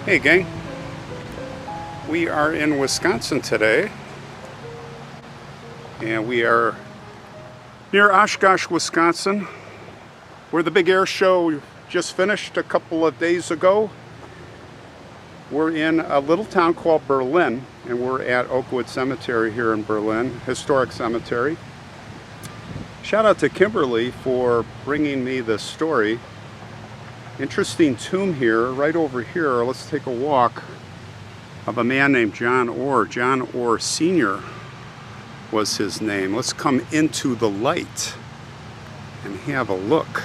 Hey gang, we are in Wisconsin today, and we are near Oshkosh, Wisconsin, where the big air show just finished a couple of days ago. We're in a little town called Berlin, and we're at Oakwood Cemetery here in Berlin, historic cemetery. Shout out to Kimberly for bringing me this story. Interesting tomb here, right over here. Let's take a walk of a man named John Orr. John Orr Sr. was his name. Let's come into the light and have a look.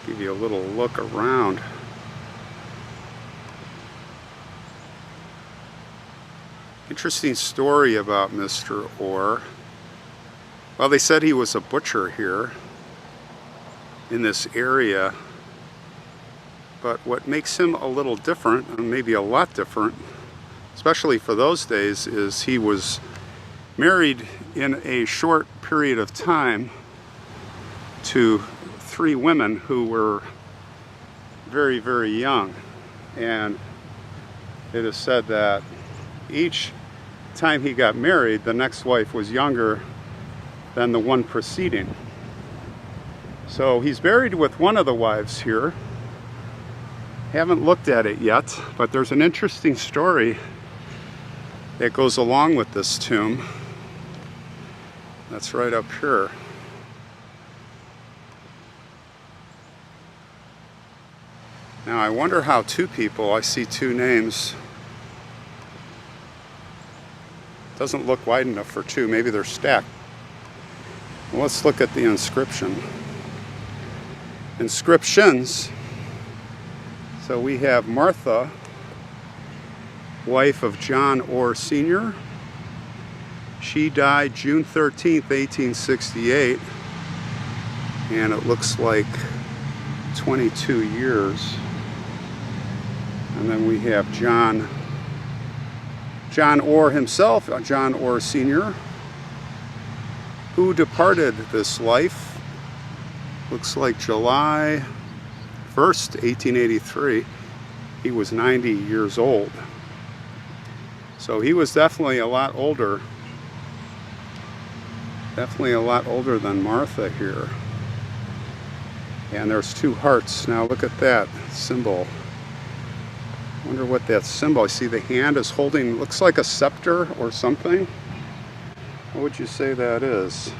Give you a little look around. Interesting story about Mr. Orr. Well, they said he was a butcher here in this area, but what makes him a little different, and maybe a lot different, especially for those days, is he was married in a short period of time to 3 women who were very, very young. And it is said that each time he got married, the next wife was younger than the one preceding. So he's buried with one of the wives here. Haven't looked at it yet, but there's an interesting story that goes along with this tomb. That's right up here. Now I wonder how 2 people, I see 2 names. Doesn't look wide enough for 2, maybe they're stacked. Well, let's look at the inscription. Inscriptions. So we have Martha, wife of John Orr Sr. She died June 13th, 1868, and it looks like 22 years. And then we have John Orr himself, John Orr Sr., who departed this life, looks like July 1st, 1883. He was 90 years old. So he was definitely a lot older. Definitely a lot older than Martha here. And there's 2 hearts. Now look at that symbol. I wonder what that symbol, I see the hand is holding, looks like a scepter or something. What would you say that is?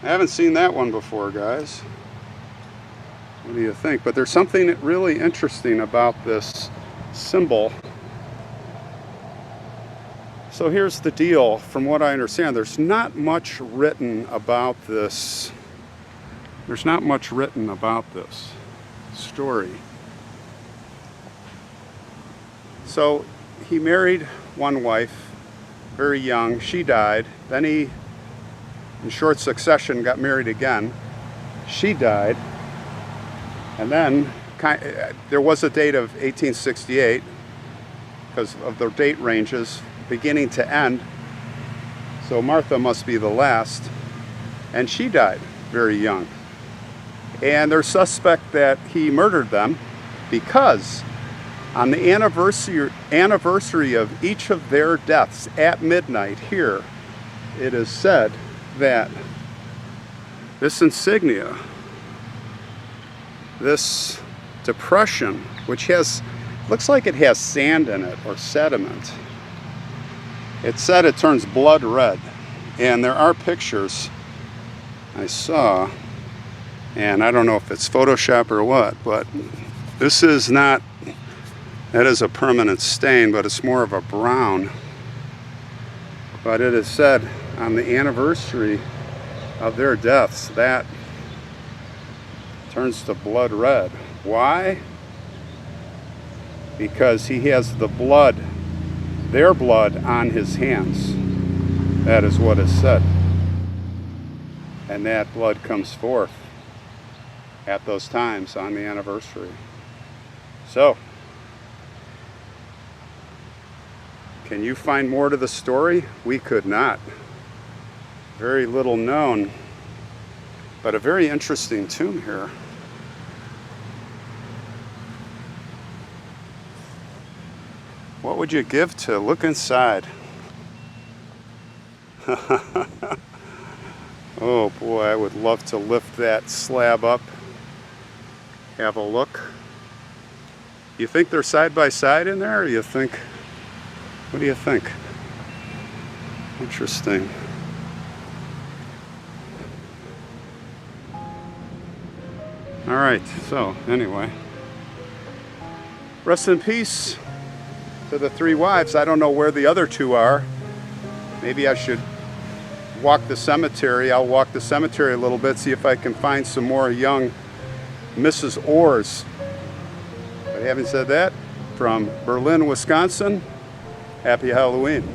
I haven't seen that one before, guys. What do you think? But there's something really interesting about this symbol. So here's the deal, from what I understand, there's not much written about this. There's not much written about this story. So he married one wife, very young. She died. Then he, in short succession, got married again. She died. And then there was a date of 1868 because of the date ranges beginning to end. So Martha must be the last. And she died very young. And they're suspect that he murdered them because on the anniversary of each of their deaths at midnight here, it is said that this insignia, this depression, which looks like it has sand in it or sediment, it said it turns blood red. And there are pictures I saw, and I don't know if it's Photoshop or what, but this is not, that is a permanent stain, but it's more of a brown. But it is said on the anniversary of their deaths, that turns to blood red. Why? Because he has the blood, their blood, on his hands. That is what is said. And that blood comes forth at those times on the anniversary. So, can you find more to the story? We could not. Very little known, but a very interesting tomb here. What would you give to look inside? Oh boy, I would love to lift that slab up, have a look. You think they're side by side in there, or you think, what do you think? Interesting. All right, so anyway, rest in peace to the three wives. I don't know where the other two are. Maybe I should walk the cemetery. I'll walk the cemetery a little bit, see if I can find some more young Mrs. Orrs. But having said that, from Berlin, Wisconsin, happy Halloween.